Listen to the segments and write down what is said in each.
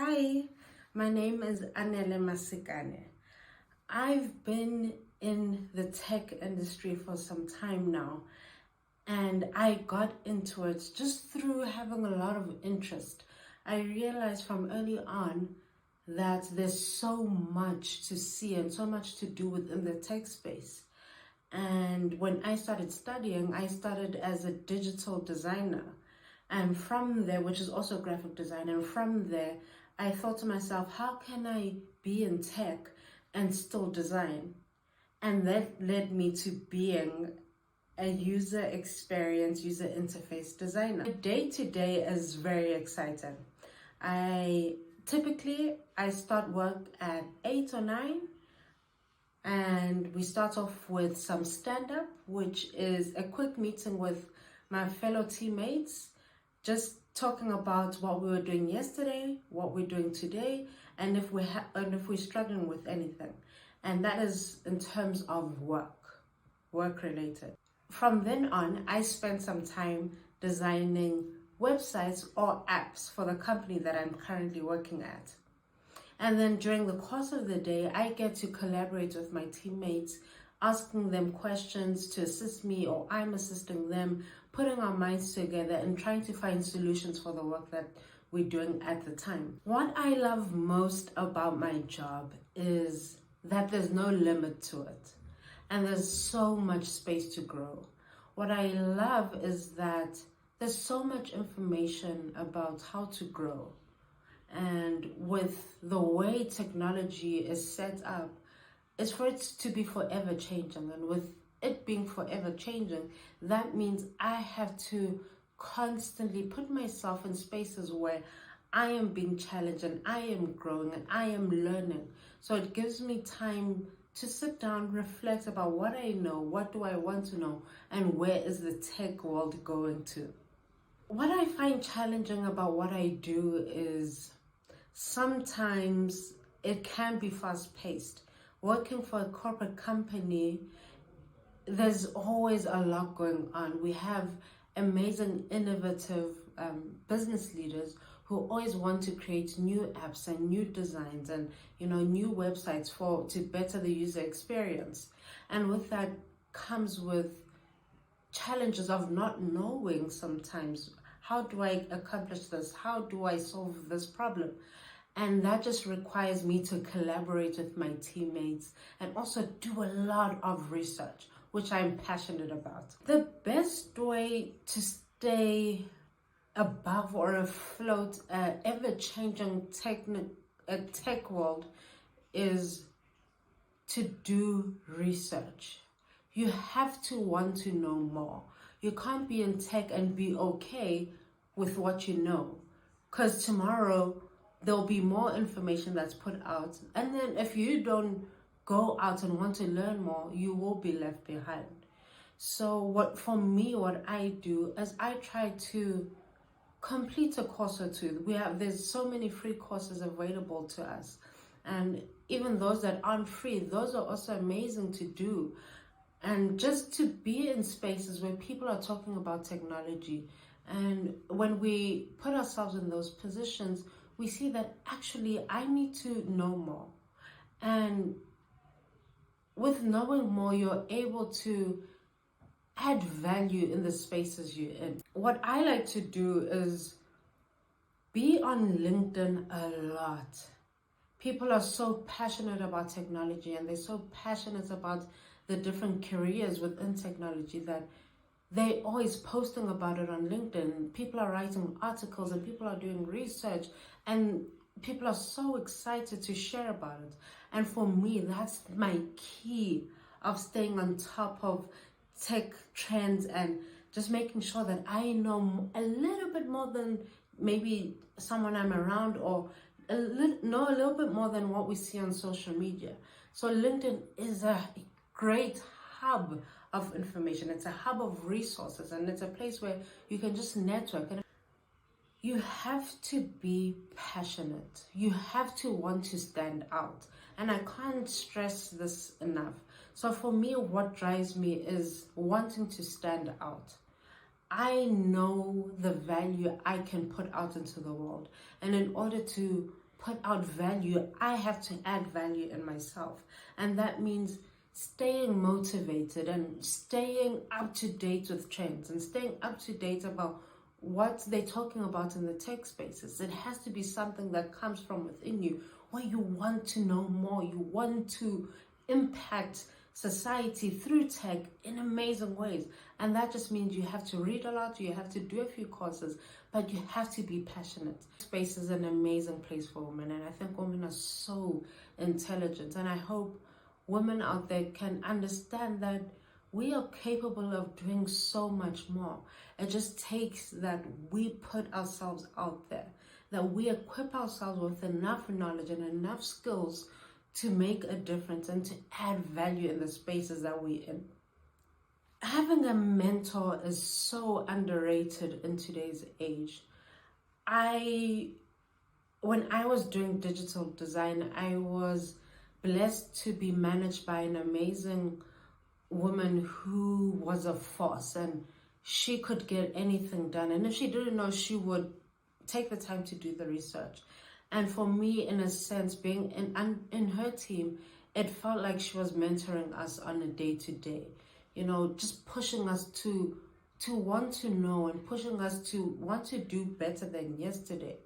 Hi, my name is Anele Masikane. I've been in the tech industry for some time now, and I got into it just through having a lot of interest. I realized from early on that there's so much to see and so much to do within the tech space. And when I started studying, I started as a digital designer. And from there, which is also graphic design, and from there, I thought to myself, how can I be in tech and still design? And that led me to being a user experience, user interface designer. Day to day is very exciting. I start work at 8 or 9, and we start off with some stand-up, which is a quick meeting with my fellow teammates, just talking about what we were doing yesterday, what we're doing today, and if we're struggling with anything. And that is in terms of work related. From then on, I spent some time designing websites or apps for the company that I'm currently working at. And then during the course of the day, I get to collaborate with my teammates, asking them questions to assist me, or I'm assisting them, putting our minds together and trying to find solutions for the work that we're doing at the time. What I love most about my job is that there's no limit to it, and there's so much space to grow. What I love is that there's so much information about how to grow. And with the way technology is set up, it's for it to be forever changing. And with it being forever changing, that means I have to constantly put myself in spaces where I am being challenged and I am growing and I am learning. So it gives me time to sit down, reflect about what I know, what do I want to know, and where is the tech world going to. What I find challenging about what I do is sometimes it can be fast-paced. Working for a corporate company, there's always a lot going on. We have amazing, innovative business leaders who always want to create new apps and new designs and new websites to better the user experience. And with that comes with challenges of not knowing sometimes, how do I accomplish this? How do I solve this problem? And that just requires me to collaborate with my teammates and also do a lot of research, which I'm passionate about. The best way to stay above or afloat ever-changing tech world is to do research. You have to want to know more. You can't be in tech and be okay with what you know, because tomorrow there'll be more information that's put out, and then if you don't go out and want to learn more, you will be left behind. So what I do is I try to complete a course or two. There's so many free courses available to us, and even those that aren't free, those are also amazing to do. And just to be in spaces where people are talking about technology, and when we put ourselves in those positions, we see that actually I need to know more. And with knowing more, you're able to add value in the spaces you're in. What I like to do is be on LinkedIn a lot. People are so passionate about technology, and they're so passionate about the different careers within technology that they're always posting about it on LinkedIn. People are writing articles and people are doing research, and people are so excited to share about it. And for me, that's my key of staying on top of tech trends and just making sure that I know a little bit more than maybe someone I'm around, or know a little bit more than what we see on social media. So LinkedIn is a great hub of information. It's a hub of resources, and it's a place where you can just network. And you have to be passionate. You have to want to stand out. And I can't stress this enough. So for me, what drives me is wanting to stand out. I know the value I can put out into the world. And in order to put out value, I have to add value in myself. And that means staying motivated and staying up to date with trends and staying up to date about what they're talking about in the tech spaces. It has to be something that comes from within you, where you want to know more, you want to impact society through tech in amazing ways. And that just means you have to read a lot, you have to do a few courses, but you have to be passionate. Space is an amazing place for women, and I think women are so intelligent, and I hope women out there can understand that we are capable of doing so much more. It just takes that we put ourselves out there, that we equip ourselves with enough knowledge and enough skills to make a difference and to add value in the spaces that we're in. Having a mentor is so underrated in today's age. When I was doing digital design, I was blessed to be managed by an amazing woman who was a force, and she could get anything done. And if she didn't know, she would take the time to do the research. And for me, in a sense, being in her team, it felt like she was mentoring us on a day-to-day, just pushing us to want to know and pushing us to want to do better than yesterday.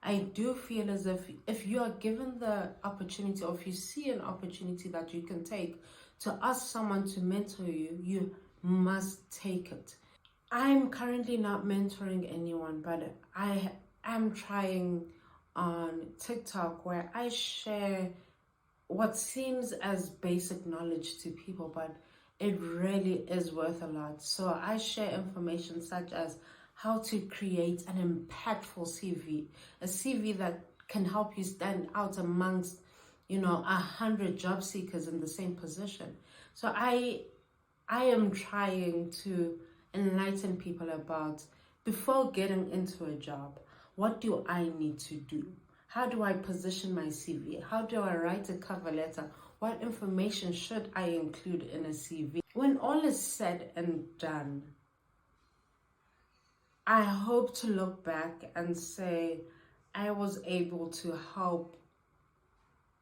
I do feel as if you are given the opportunity, or if you see an opportunity that you can take to ask someone to mentor you, you must take it. I'm currently not mentoring anyone, but I am trying on TikTok, where I share what seems as basic knowledge to people, but it really is worth a lot. So I share information such as how to create an impactful CV, a CV that can help you stand out amongst, 100 job seekers in the same position. So I am trying to enlighten people about, before getting into a job, what do I need to do? How do I position my CV? How do I write a cover letter? What information should I include in a CV? When all is said and done, I hope to look back and say I was able to help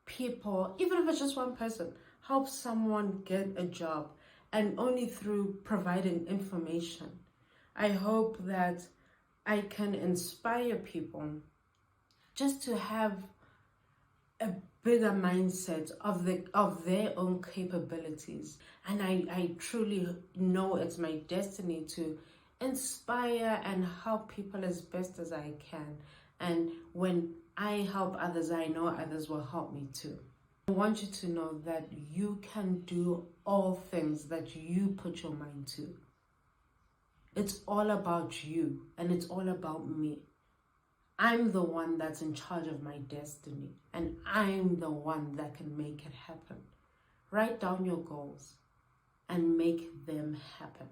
people, even if it's just one person, help someone get a job, and only through providing information. I hope that I can inspire people just to have a bigger mindset of their own capabilities. And I truly know it's my destiny to inspire and help people as best as I can. And when I help others, I know others will help me too. I want you to know that you can do all things that you put your mind to. It's all about you, and it's all about me. I'm the one that's in charge of my destiny, and I'm the one that can make it happen. Write down your goals and make them happen.